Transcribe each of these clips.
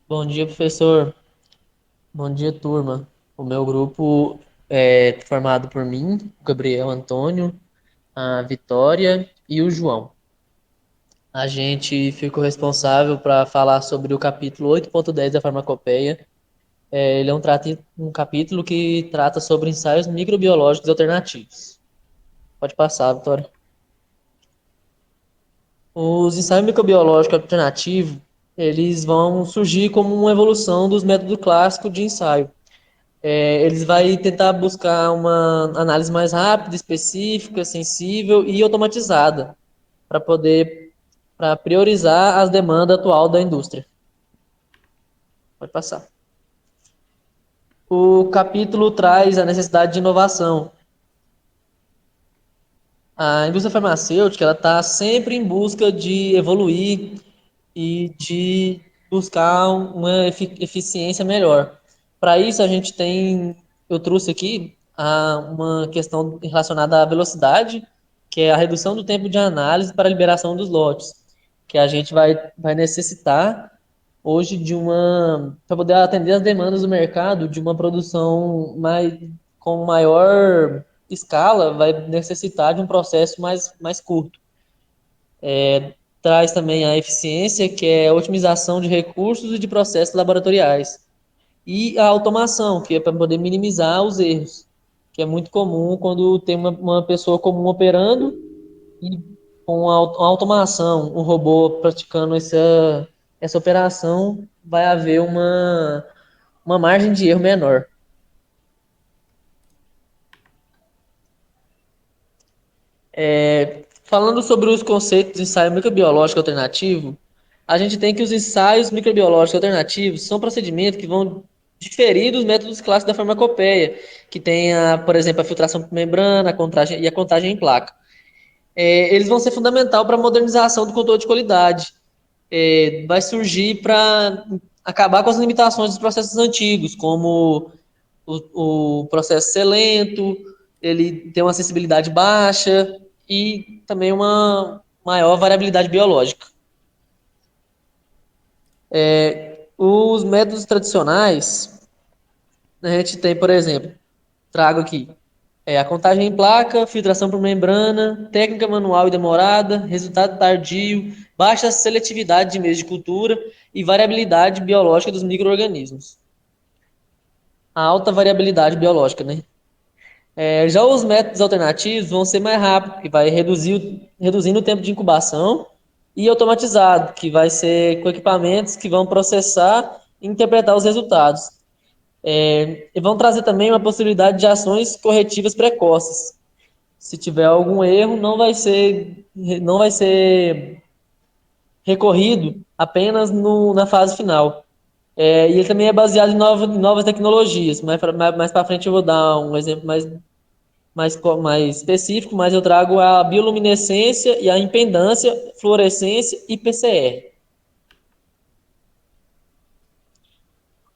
Bom dia, professor. Bom dia, turma. O meu grupo é formado por mim, o Gabriel Antônio, a Vitória e o João. A gente ficou responsável para falar sobre o capítulo 8.10 da farmacopeia. Ele é um capítulo que trata sobre ensaios microbiológicos alternativos. Pode passar, Vitória. Os ensaios microbiológicos alternativos, eles vão surgir como uma evolução dos métodos clássicos de ensaio. Eles vai tentar buscar uma análise mais rápida, específica, sensível e automatizada para priorizar as demandas atual da indústria. Pode passar. O capítulo traz a necessidade de inovação. A indústria farmacêutica ela está sempre em busca de evoluir e de buscar uma eficiência melhor. Para isso, eu trouxe aqui uma questão relacionada à velocidade, que é a redução do tempo de análise para a liberação dos lotes, que a gente vai necessitar hoje para poder atender as demandas do mercado de uma produção com maior escala, vai necessitar de um processo mais curto. Traz também a eficiência, que é a otimização de recursos e de processos laboratoriais. E a automação, que é para poder minimizar os erros, que é muito comum quando tem uma pessoa comum operando e com a automação, um robô praticando essa operação, vai haver uma margem de erro menor. Falando sobre os conceitos de ensaio microbiológico alternativo, a gente tem que os ensaios microbiológicos alternativos são procedimentos que vão diferir dos métodos clássicos da farmacopeia, que tem, por exemplo, a filtração por membrana, a contagem em placa. Eles vão ser fundamental para a modernização do controle de qualidade. Vai surgir para acabar com as limitações dos processos antigos, como o processo ser lento, ele tem uma acessibilidade baixa e também uma maior variabilidade biológica. Os métodos tradicionais, a gente tem, por exemplo, trago aqui a contagem em placa, filtração por membrana, técnica manual e demorada, resultado tardio, baixa seletividade de meios de cultura e variabilidade biológica dos micro-organismos. A alta variabilidade biológica, né? Já os métodos alternativos vão ser mais rápidos, que vai reduzindo o tempo de incubação, e automatizado, que vai ser com equipamentos que vão processar e interpretar os resultados. E vão trazer também uma possibilidade de ações corretivas precoces. Se tiver algum erro, não vai ser recorrido apenas na fase final. E ele também é baseado em novas tecnologias. Mais para frente eu vou dar um exemplo mais específico, mas eu trago a bioluminescência e a impedância, fluorescência e PCR.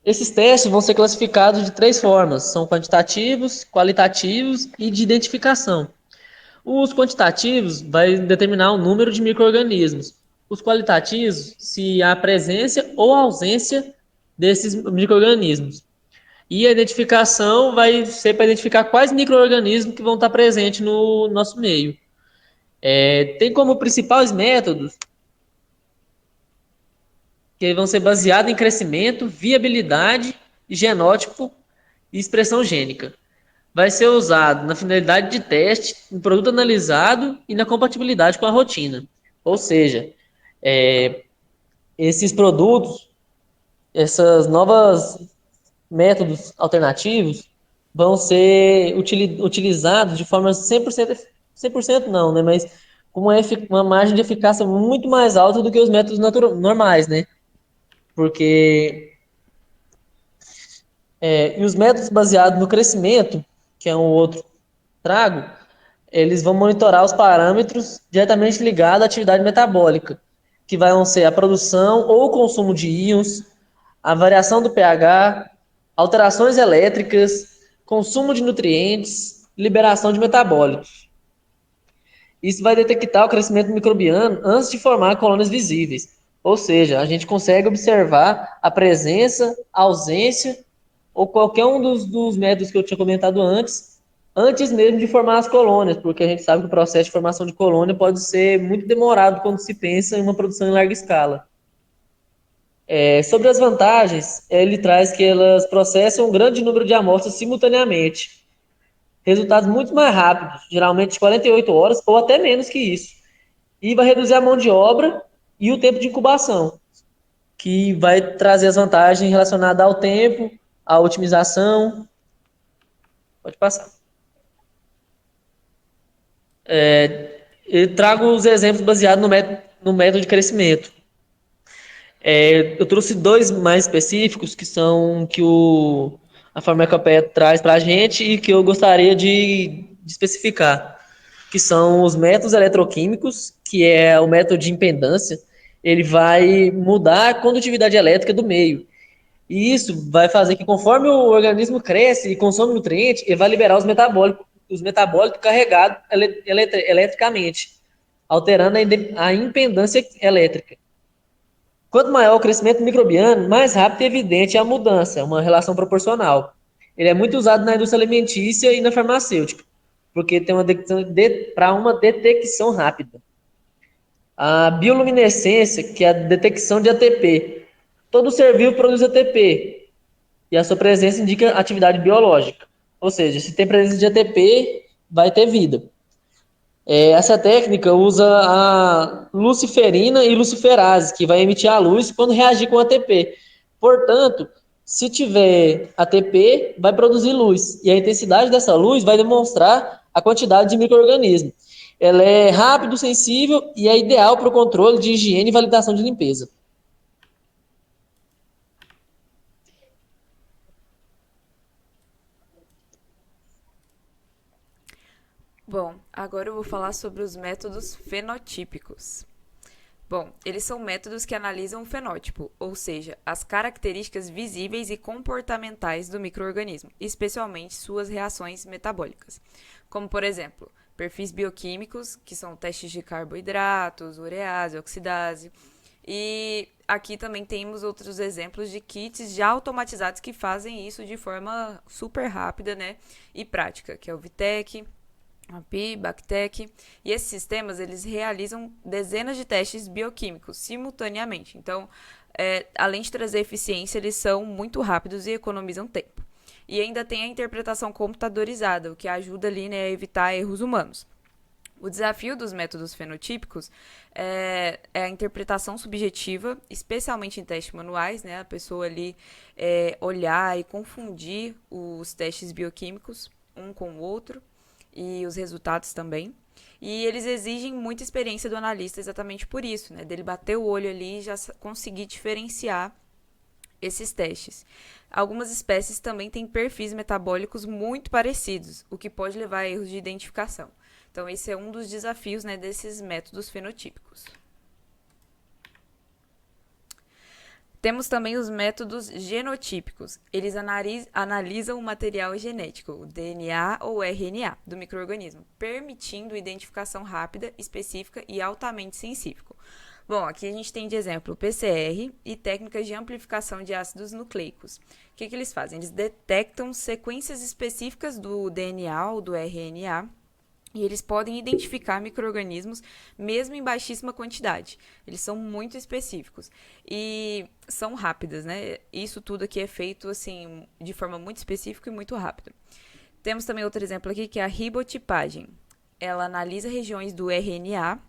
Esses testes vão ser classificados de três formas: são quantitativos, qualitativos e de identificação. Os quantitativos vai determinar o número de micro-organismos. Os qualitativos, se há presença ou ausência desses micro-organismos. E a identificação vai ser para identificar quais micro-organismos que vão estar presentes no nosso meio. Tem como principais métodos que vão ser baseados em crescimento, viabilidade, genótipo e expressão gênica. Vai ser usado na finalidade de teste, no produto analisado e na compatibilidade com a rotina. Ou seja, esses produtos, essas novas métodos alternativos vão ser utilizados de forma 100%, 100% não, né? Mas com uma margem de eficácia muito mais alta do que os métodos normais, né? Porque e os métodos baseados no crescimento, que é um outro trago, eles vão monitorar os parâmetros diretamente ligados à atividade metabólica, que vão ser a produção ou o consumo de íons, a variação do pH, alterações elétricas, consumo de nutrientes, liberação de metabólicos. Isso vai detectar o crescimento microbiano antes de formar colônias visíveis. Ou seja, a gente consegue observar a presença, a ausência ou qualquer um dos métodos que eu tinha comentado antes mesmo de formar as colônias, porque a gente sabe que o processo de formação de colônia pode ser muito demorado quando se pensa em uma produção em larga escala. Sobre as vantagens, ele traz que elas processam um grande número de amostras simultaneamente, resultados muito mais rápidos, geralmente 48 horas ou até menos que isso, e vai reduzir a mão de obra e o tempo de incubação, que vai trazer as vantagens relacionadas ao tempo, à otimização. Pode passar. Eu trago os exemplos baseados no método de crescimento. Eu trouxe dois mais específicos, que são que a farmacopéia traz para a gente e que eu gostaria de especificar, que são os métodos eletroquímicos, que é o método de impedância. Ele vai mudar a condutividade elétrica do meio. E isso vai fazer que, conforme o organismo cresce e consome nutrientes, ele vai liberar os metabólicos carregados eletricamente, alterando a impedância elétrica. Quanto maior o crescimento microbiano, mais rápido e evidente é a mudança, é uma relação proporcional. Ele é muito usado na indústria alimentícia e na farmacêutica, porque tem para uma detecção rápida. A bioluminescência, que é a detecção de ATP. Todo ser vivo produz ATP, e a sua presença indica atividade biológica. Ou seja, se tem presença de ATP, vai ter vida. Essa técnica usa a luciferina e luciferase, que vai emitir a luz quando reagir com ATP. Portanto, se tiver ATP, vai produzir luz. E a intensidade dessa luz vai demonstrar a quantidade de micro-organismos. Ela é rápido, sensível e é ideal para o controle de higiene e validação de limpeza. Bom, agora eu vou falar sobre os métodos fenotípicos. Bom, eles são métodos que analisam o fenótipo, ou seja, as características visíveis e comportamentais do microorganismo, especialmente suas reações metabólicas, como por exemplo, perfis bioquímicos, que são testes de carboidratos, urease, oxidase. E aqui também temos outros exemplos de kits já automatizados que fazem isso de forma super rápida, né, e prática, que é o Vitec, API, Bactec, e esses sistemas eles realizam dezenas de testes bioquímicos simultaneamente. Então, além de trazer eficiência, eles são muito rápidos e economizam tempo. E ainda tem a interpretação computadorizada, o que ajuda ali, né, a evitar erros humanos. O desafio dos métodos fenotípicos é a interpretação subjetiva, especialmente em testes manuais, né? A pessoa ali olhar e confundir os testes bioquímicos um com o outro e os resultados também. E eles exigem muita experiência do analista exatamente por isso, né? Dele bater o olho ali e já conseguir diferenciar esses testes. Algumas espécies também têm perfis metabólicos muito parecidos, o que pode levar a erros de identificação. Então, esse é um dos desafios, né, desses métodos fenotípicos. Temos também os métodos genotípicos. Eles analisam o material genético, o DNA ou RNA, do microorganismo, permitindo identificação rápida, específica e altamente sensível. Bom, aqui a gente tem de exemplo o PCR e técnicas de amplificação de ácidos nucleicos. O que eles fazem? Eles detectam sequências específicas do DNA ou do RNA e eles podem identificar micro-organismos mesmo em baixíssima quantidade. Eles são muito específicos e são rápidas, né? Isso tudo aqui é feito assim de forma muito específica e muito rápida. Temos também outro exemplo aqui que é a ribotipagem. Ela analisa regiões do RNA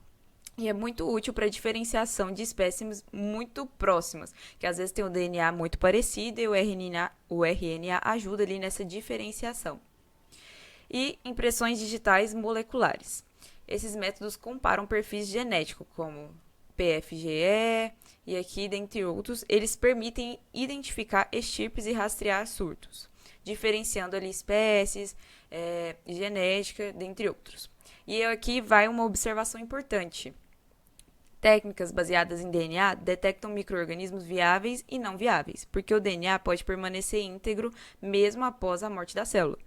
e é muito útil para a diferenciação de espécimes muito próximas, que às vezes tem o DNA muito parecido e o RNA ajuda ali nessa diferenciação. E impressões digitais moleculares. Esses métodos comparam perfis genéticos, como PFGE e aqui, dentre outros, eles permitem identificar estirpes e rastrear surtos, diferenciando ali espécies, genética, dentre outros. E aqui vai uma observação importante. Técnicas baseadas em DNA detectam micro-organismos viáveis e não viáveis, porque o DNA pode permanecer íntegro mesmo após a morte da célula.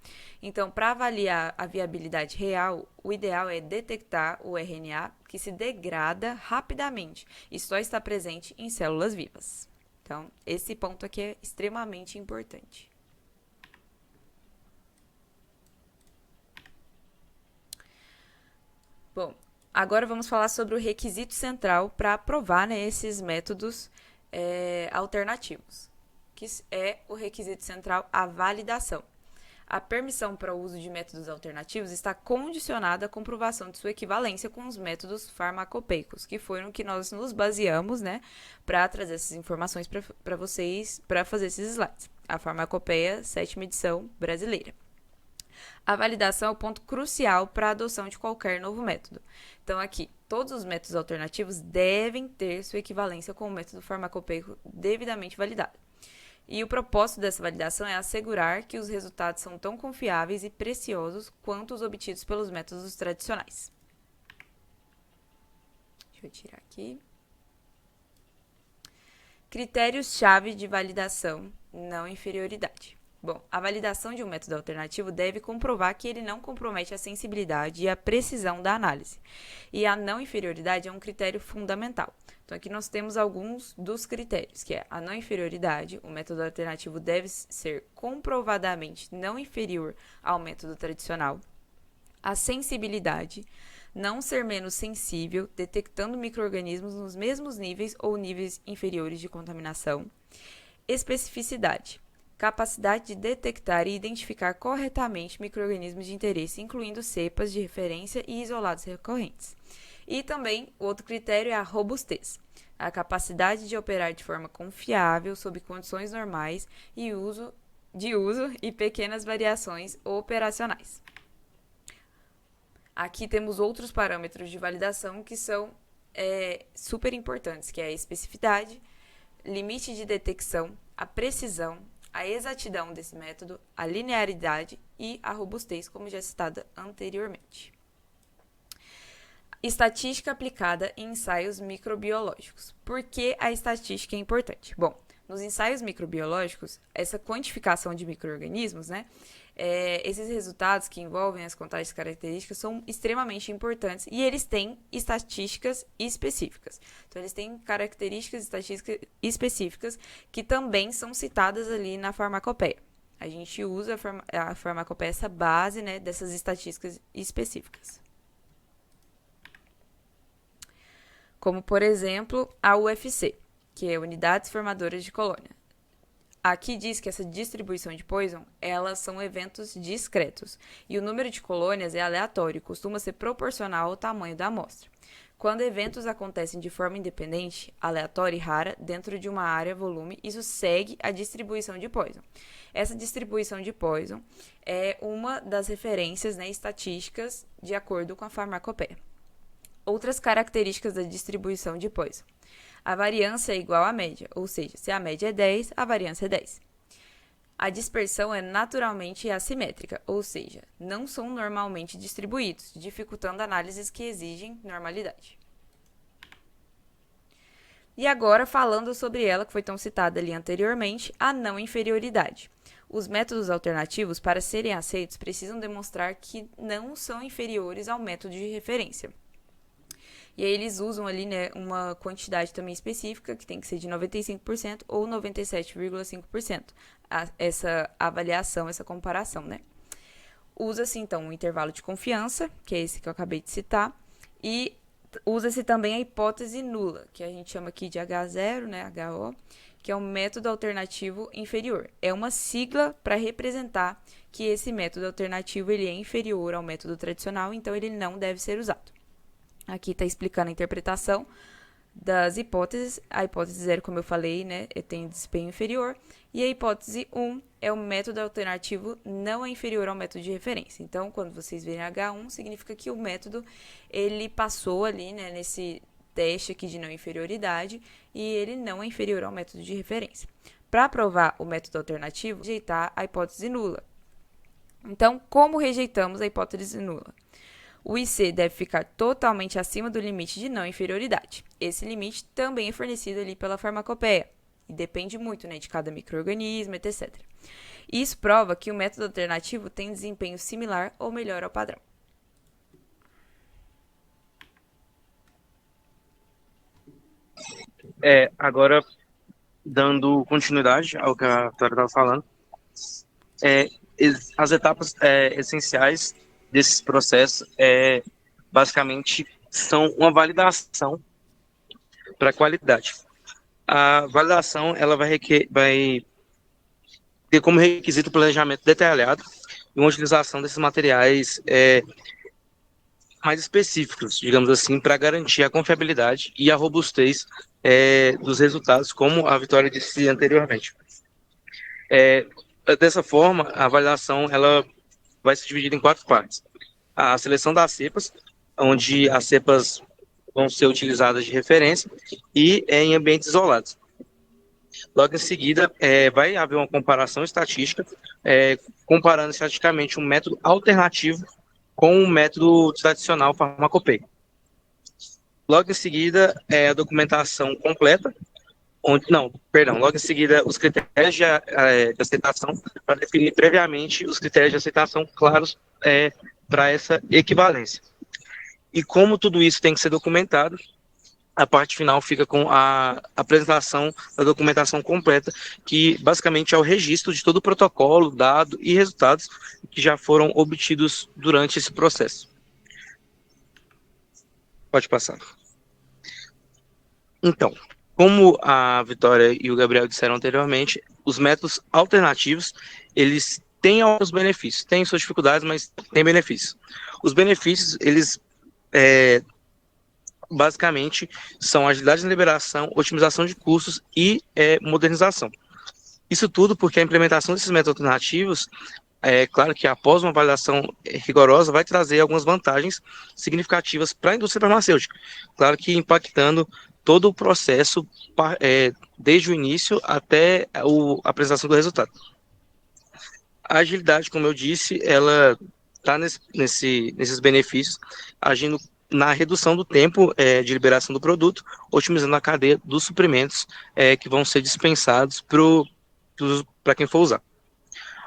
Então, para avaliar a viabilidade real, o ideal é detectar o RNA que se degrada rapidamente e só está presente em células vivas. Então, esse ponto aqui é extremamente importante. Bom, agora vamos falar sobre o requisito central para aprovar, né, esses métodos alternativos, que é o requisito central, a validação. A permissão para o uso de métodos alternativos está condicionada à comprovação de sua equivalência com os métodos farmacopeicos, que foram que nós nos baseamos, né, para trazer essas informações para vocês, para fazer esses slides. A farmacopeia, 7ª edição brasileira. A validação é o ponto crucial para a adoção de qualquer novo método. Então, aqui, todos os métodos alternativos devem ter sua equivalência com o método farmacopeico devidamente validado. E o propósito dessa validação é assegurar que os resultados são tão confiáveis e preciosos quanto os obtidos pelos métodos tradicionais. Deixa eu tirar aqui. Critérios-chave de validação, não inferioridade. Bom, a validação de um método alternativo deve comprovar que ele não compromete a sensibilidade e a precisão da análise. E a não inferioridade é um critério fundamental. Então, aqui nós temos alguns dos critérios, que é a não inferioridade, o método alternativo deve ser comprovadamente não inferior ao método tradicional. A sensibilidade, não ser menos sensível, detectando micro-organismos nos mesmos níveis ou níveis inferiores de contaminação. Especificidade, capacidade de detectar e identificar corretamente micro-organismos de interesse, incluindo cepas de referência e isolados recorrentes. E também, o outro critério é a robustez, a capacidade de operar de forma confiável sob condições normais de uso e pequenas variações operacionais. Aqui temos outros parâmetros de validação que são super importantes, que é a especificidade, limite de detecção, a precisão, a exatidão desse método, a linearidade e a robustez, como já citada anteriormente. Estatística aplicada em ensaios microbiológicos. Por que a estatística é importante? Bom, nos ensaios microbiológicos, essa quantificação de micro-organismos, né, esses resultados que envolvem as contagens características são extremamente importantes e eles têm estatísticas específicas. Então, eles têm características estatísticas específicas que também são citadas ali na farmacopeia. A gente usa a farmacopeia, essa base, né, dessas estatísticas específicas. Como, por exemplo, a UFC, que é Unidades Formadoras de Colônia. Aqui diz que essa distribuição de Poisson, elas são eventos discretos, e o número de colônias é aleatório, costuma ser proporcional ao tamanho da amostra. Quando eventos acontecem de forma independente, aleatória e rara, dentro de uma área volume, isso segue a distribuição de Poisson. Essa distribuição de Poisson é uma das referências, né, estatísticas de acordo com a farmacopeia. Outras características da distribuição de Poisson. A variância é igual à média, ou seja, se a média é 10, a variância é 10. A dispersão é naturalmente assimétrica, ou seja, não são normalmente distribuídos, dificultando análises que exigem normalidade. E agora, falando sobre ela, que foi tão citada ali anteriormente, a não inferioridade. Os métodos alternativos, para serem aceitos, precisam demonstrar que não são inferiores ao método de referência. E aí eles usam ali, né, uma quantidade também específica, que tem que ser de 95% ou 97,5%. Essa avaliação, essa comparação, né? Usa-se, então, um intervalo de confiança, que é esse que eu acabei de citar, e usa-se também a hipótese nula, que a gente chama aqui de H0, né, HO, que é um método alternativo inferior. É uma sigla para representar que esse método alternativo ele é inferior ao método tradicional, então ele não deve ser usado. Aqui está explicando a interpretação das hipóteses. A hipótese 0, como eu falei, né, tem desempenho inferior. E a hipótese 1 é o método alternativo não é inferior ao método de referência. Então, quando vocês verem H1, significa que o método ele passou ali, né, nesse teste aqui de não inferioridade e ele não é inferior ao método de referência. Para provar o método alternativo, rejeitar a hipótese nula. Então, como rejeitamos a hipótese nula? O IC deve ficar totalmente acima do limite de não inferioridade. Esse limite também é fornecido ali pela farmacopeia e depende muito, né, de cada micro-organismo, etc. Isso prova que o método alternativo tem desempenho similar ou melhor ao padrão. Agora, dando continuidade ao que a Vitória estava falando, é, as etapas essenciais desses processos basicamente são uma validação para a qualidade. A validação ela vai ter como requisito o planejamento detalhado e uma utilização desses materiais mais específicos, digamos assim, para garantir a confiabilidade e a robustez dos resultados, como a Vitória disse anteriormente. Dessa forma, a avaliação ela vai se dividir em 4 partes. A seleção das cepas, onde as cepas vão ser utilizadas de referência e em ambientes isolados. Logo em seguida, vai haver uma comparação estatística, comparando estatisticamente um método alternativo com o método tradicional farmacopeico. Logo em seguida, a documentação completa, logo em seguida, os critérios de aceitação, para definir previamente os critérios de aceitação claros para essa equivalência. E como tudo isso tem que ser documentado, a parte final fica com a apresentação da documentação completa, que basicamente é o registro de todo o protocolo, dado e resultados que já foram obtidos durante esse processo. Pode passar. Então, como a Vitória e o Gabriel disseram anteriormente, os métodos alternativos, eles têm alguns benefícios, têm suas dificuldades, mas têm benefícios. Os benefícios, eles basicamente são agilidade de liberação, otimização de custos e modernização. Isso tudo porque a implementação desses métodos alternativos, claro que após uma avaliação rigorosa, vai trazer algumas vantagens significativas para a indústria farmacêutica. Claro que impactando todo o processo, desde o início até a apresentação do resultado. A agilidade, como eu disse, ela está nesses benefícios, agindo na redução do tempo de liberação do produto, otimizando a cadeia dos suprimentos que vão ser dispensados para quem for usar.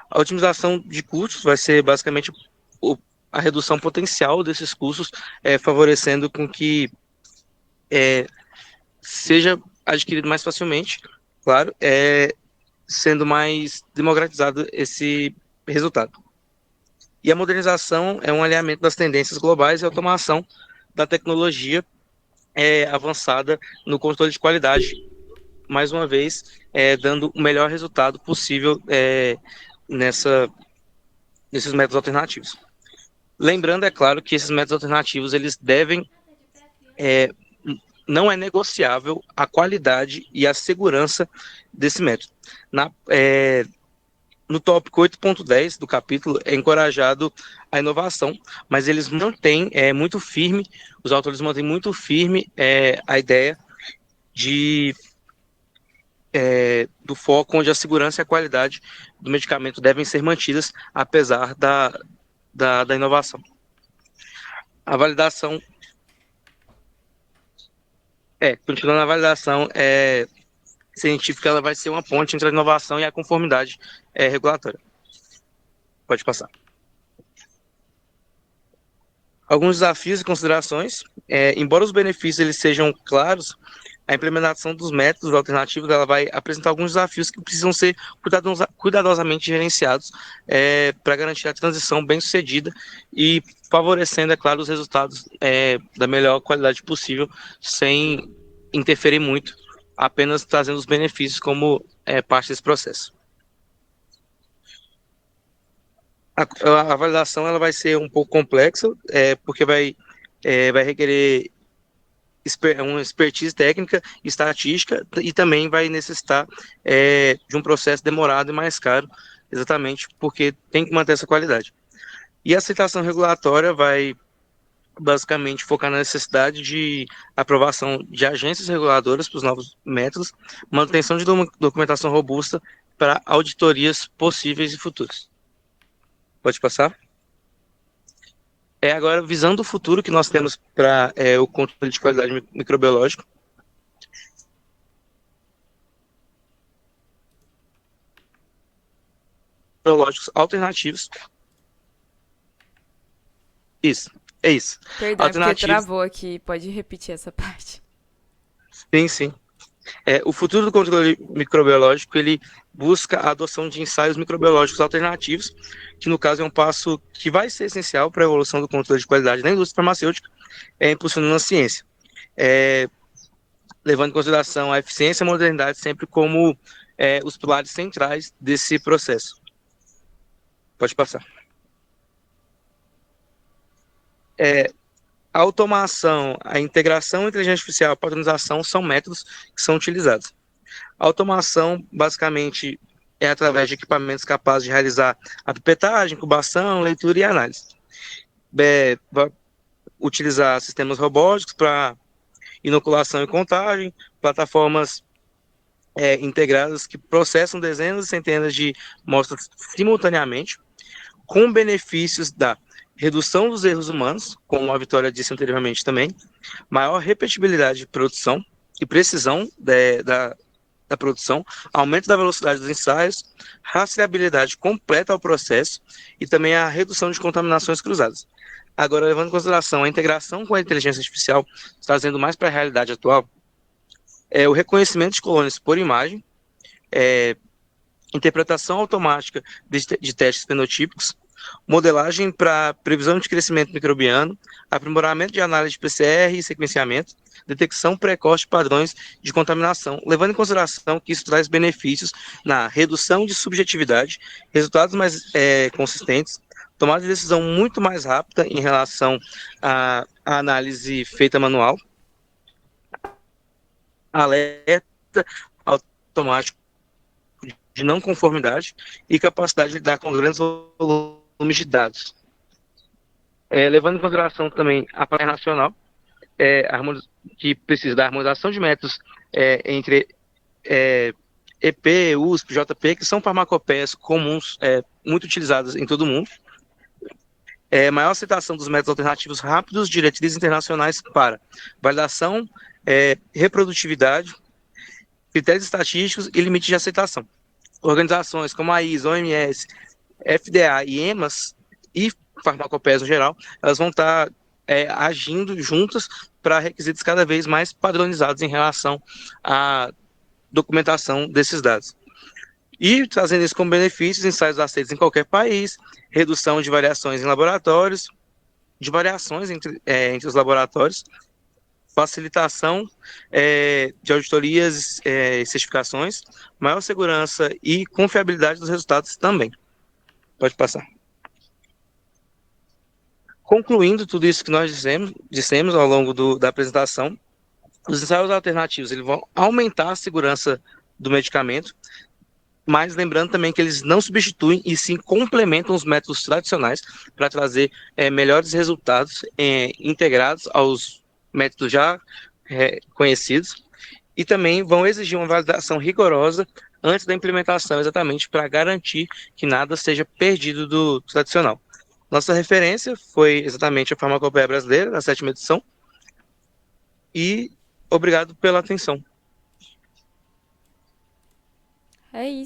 A otimização de custos vai ser basicamente a redução potencial desses custos, favorecendo com que seja adquirido mais facilmente, claro, sendo mais democratizado esse resultado. E a modernização é um alinhamento das tendências globais e automação da tecnologia avançada no controle de qualidade, mais uma vez, dando o melhor resultado possível nesses métodos alternativos. Lembrando, é claro, que esses métodos alternativos, eles devem, não é negociável a qualidade e a segurança desse método. No tópico 8.10 do capítulo, é encorajado a inovação, mas eles mantêm muito firme, os autores mantêm muito firme a ideia do foco onde a segurança e a qualidade do medicamento devem ser mantidas, apesar da inovação. A validação, continuando a validação científica, ela vai ser uma ponte entre a inovação e a conformidade regulatória. Pode passar. Alguns desafios e considerações. Embora os benefícios eles sejam claros, a implementação dos métodos alternativos ela vai apresentar alguns desafios que precisam ser cuidadosamente gerenciados para garantir a transição bem-sucedida e favorecendo, é claro, os resultados da melhor qualidade possível, sem interferir muito, apenas trazendo os benefícios como parte desse processo. A validação ela vai ser um pouco complexa, porque vai requerer uma expertise técnica, estatística, e também vai necessitar de um processo demorado e mais caro, exatamente porque tem que manter essa qualidade. E a aceitação regulatória vai basicamente focar na necessidade de aprovação de agências reguladoras para os novos métodos, manutenção de documentação robusta para auditorias possíveis e futuras. Pode passar? Agora, visando o futuro que nós temos para o controle de qualidade microbiológica, biológicos alternativos, isso, é isso, Perdão, é porque alternativos, travou aqui. Pode repetir essa parte. sim, sim. O futuro do controle microbiológico, ele busca a adoção de ensaios microbiológicos alternativos, que no caso é um passo que vai ser essencial para a evolução do controle de qualidade da indústria farmacêutica, impulsionando a ciência, é, levando em consideração a eficiência e a modernidade sempre como os pilares centrais desse processo. Pode passar. A automação, a integração, a inteligência artificial, a padronização são métodos que são utilizados. A automação, basicamente, é através de equipamentos capazes de realizar a pipetagem, incubação, leitura e análise. Vai utilizar sistemas robóticos para inoculação e contagem, plataformas integradas que processam dezenas e centenas de amostras simultaneamente, com benefícios da redução dos erros humanos, como a Vitória disse anteriormente também, maior repetibilidade de produção e precisão da produção, aumento da velocidade dos ensaios, rastreabilidade completa ao processo e também a redução de contaminações cruzadas. Agora, levando em consideração a integração com a inteligência artificial, trazendo mais para a realidade atual, o reconhecimento de colônias por imagem, é, interpretação automática de testes fenotípicos, modelagem para previsão de crescimento microbiano, aprimoramento de análise de PCR e sequenciamento, detecção precoce de padrões de contaminação, levando em consideração que isso traz benefícios na redução de subjetividade, resultados mais consistentes, tomada de decisão muito mais rápida em relação à análise feita manual, alerta automático de não conformidade e capacidade de lidar com grandes volumes de dados. Levando em consideração também a palha nacional, que precisa da harmonização de métodos entre EP, USP, JP, que são farmacopeias comuns, muito utilizadas em todo o mundo. Maior aceitação dos métodos alternativos rápidos, diretrizes internacionais para validação, reprodutividade, critérios estatísticos e limite de aceitação. Organizações como a ISO, OMS, FDA e EMAS e farmacopeias no geral, elas vão estar agindo juntas para requisitos cada vez mais padronizados em relação à documentação desses dados. E trazendo isso como benefícios, ensaios aceitos em qualquer país, redução de variações em laboratórios, de variações entre os laboratórios, facilitação de auditorias e certificações, maior segurança e confiabilidade dos resultados também. Pode passar. Concluindo tudo isso que nós dissemos ao longo da apresentação, os ensaios alternativos eles vão aumentar a segurança do medicamento, mas lembrando também que eles não substituem e sim complementam os métodos tradicionais para trazer melhores resultados integrados aos métodos já conhecidos e também vão exigir uma validação rigorosa antes da implementação, exatamente para garantir que nada seja perdido do tradicional. Nossa referência foi exatamente a Farmacopeia Brasileira, da 7ª edição, e obrigado pela atenção. É isso.